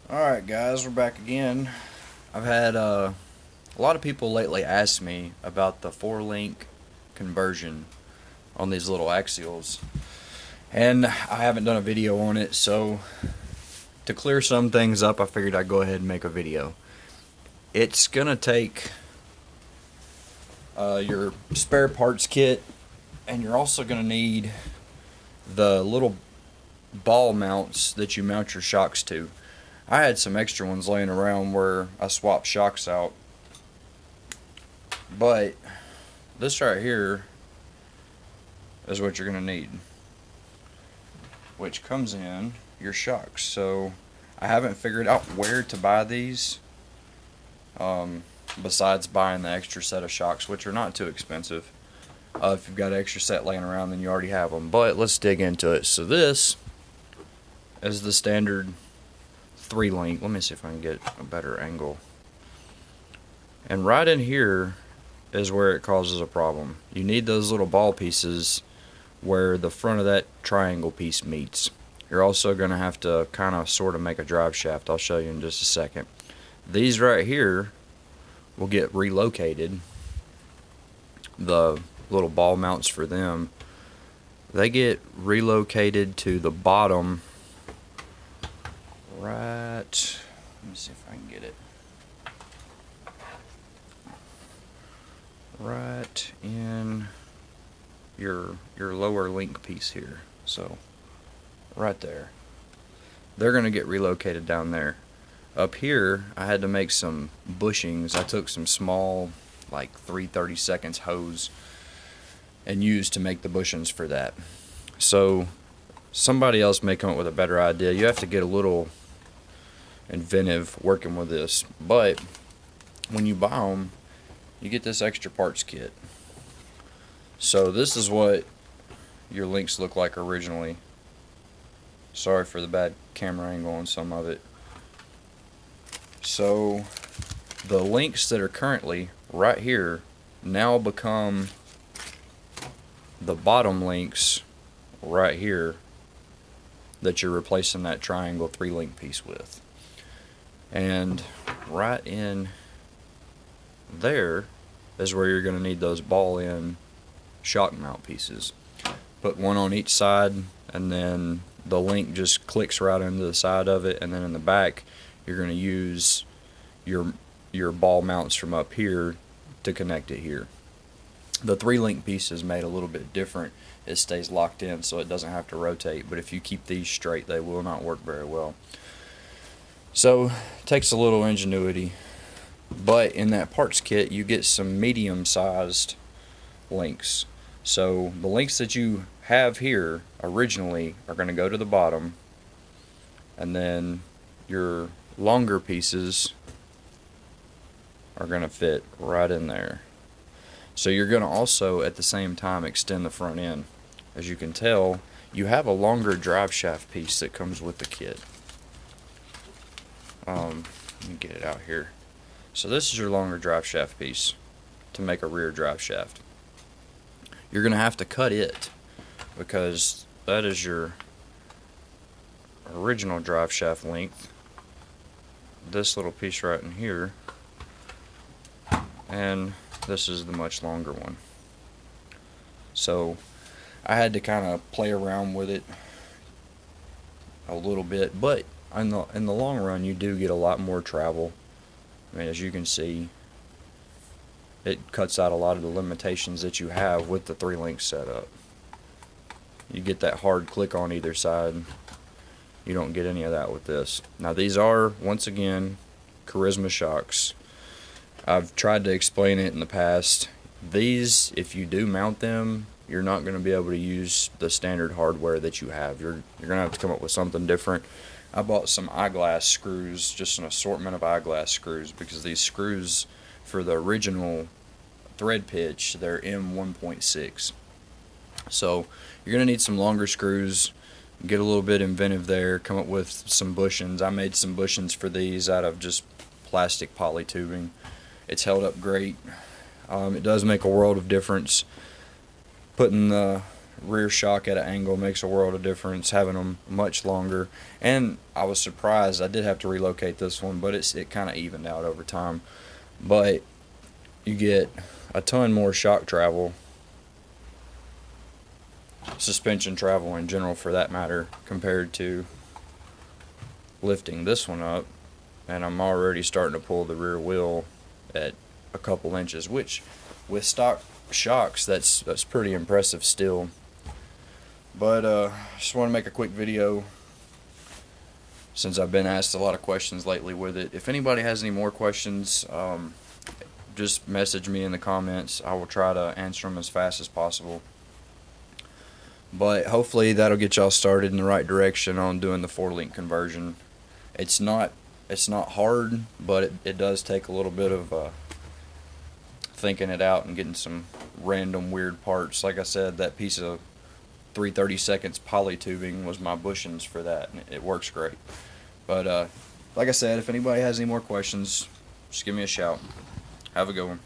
Alright guys, we're back again. I've had a lot of people lately ask me about the 4-link conversion on these little axials, and I haven't done a video on it, so to clear some things up I figured I'd go ahead and make a video. It's gonna take your spare parts kit, and you're also gonna need the little ball mounts that you mount your shocks to. I had some extra ones laying around where I swapped shocks out, but this right here is what you're going to need, which comes in your shocks. So I haven't figured out where to buy these, besides buying the extra set of shocks, which are not too expensive. If you've got an extra set laying around, then you already have them. But let's dig into it. So this is the standard 3-link. Let me see if I can get a better angle. And right in here is where it causes a problem. You need those little ball pieces where the front of that triangle piece meets. You're also going to have to kind of sort of make a drive shaft. I'll show you in just a second. These right here will get relocated. The little ball mounts for them, they get relocated to the bottom right. Let me see if I can get it. Right in your lower link piece here. So right there. They're going to get relocated down there. Up here, I had to make some bushings. I took some small, like 3/32 hose and used to make the bushings for that. So somebody else may come up with a better idea. You have to get a little inventive working with this, but when you buy them, you get this extra parts kit. So this is what your links look like originally. Sorry for the bad camera angle on some of it. So the links that are currently right here now become the bottom links right here that you're replacing that triangle 3-link piece with. And right in there is where you're going to need those ball-in shock mount pieces. Put one on each side, and then the link just clicks right into the side of it, and then in the back you're going to use your ball mounts from up here to connect it here. The 3-link piece is made a little bit different. It stays locked in so it doesn't have to rotate, but if you keep these straight they will not work very well. So it takes a little ingenuity, but in that parts kit you get some medium-sized links. So the links that you have here originally are going to go to the bottom, and then your longer pieces are going to fit right in there. So you're going to also at the same time extend the front end. As you can tell, you have a longer drive shaft piece that comes with the kit. Let me get it out here. So this is your longer drive shaft piece to make a rear drive shaft. You're going to have to cut it because that is your original drive shaft length. This little piece right in here, and this is the much longer one. So I had to kind of play around with it a little bit, but in the long run you do get a lot more travel. I mean, as you can see, it cuts out a lot of the limitations that you have with the 3-link setup. You get that hard click on either side. You don't get any of that with this. Now these are, once again, Charisma shocks. I've tried to explain it in the past. These, if you do mount them, you're not going to be able to use the standard hardware that you have. You're going to have to come up with something different. I bought some eyeglass screws, just an assortment of eyeglass screws, because these screws for the original thread pitch, they're M1.6. So you're going to need some longer screws. Get a little bit inventive there, come up with some bushings. I made some bushings for these out of just plastic poly tubing. It's held up great. It does make a world of difference putting the rear shock at an angle makes a world of difference, having them much longer. And I was surprised, I did have to relocate this one, but it kind of evened out over time. But you get a ton more shock travel, suspension travel in general for that matter, compared to lifting this one up. And I'm already starting to pull the rear wheel at a couple inches, which with stock shocks, that's pretty impressive still. But just want to make a quick video since I've been asked a lot of questions lately with it. If anybody has any more questions, just message me in the comments. I will try to answer them as fast as possible. But hopefully that'll get y'all started in the right direction on doing the 4-link conversion. It's not hard, but it does take a little bit of thinking it out and getting some random weird parts. Like I said, that piece of 3/32 poly tubing was my bushings for that, and it works great. But like I said, if anybody has any more questions, just give me a shout. Have a good one.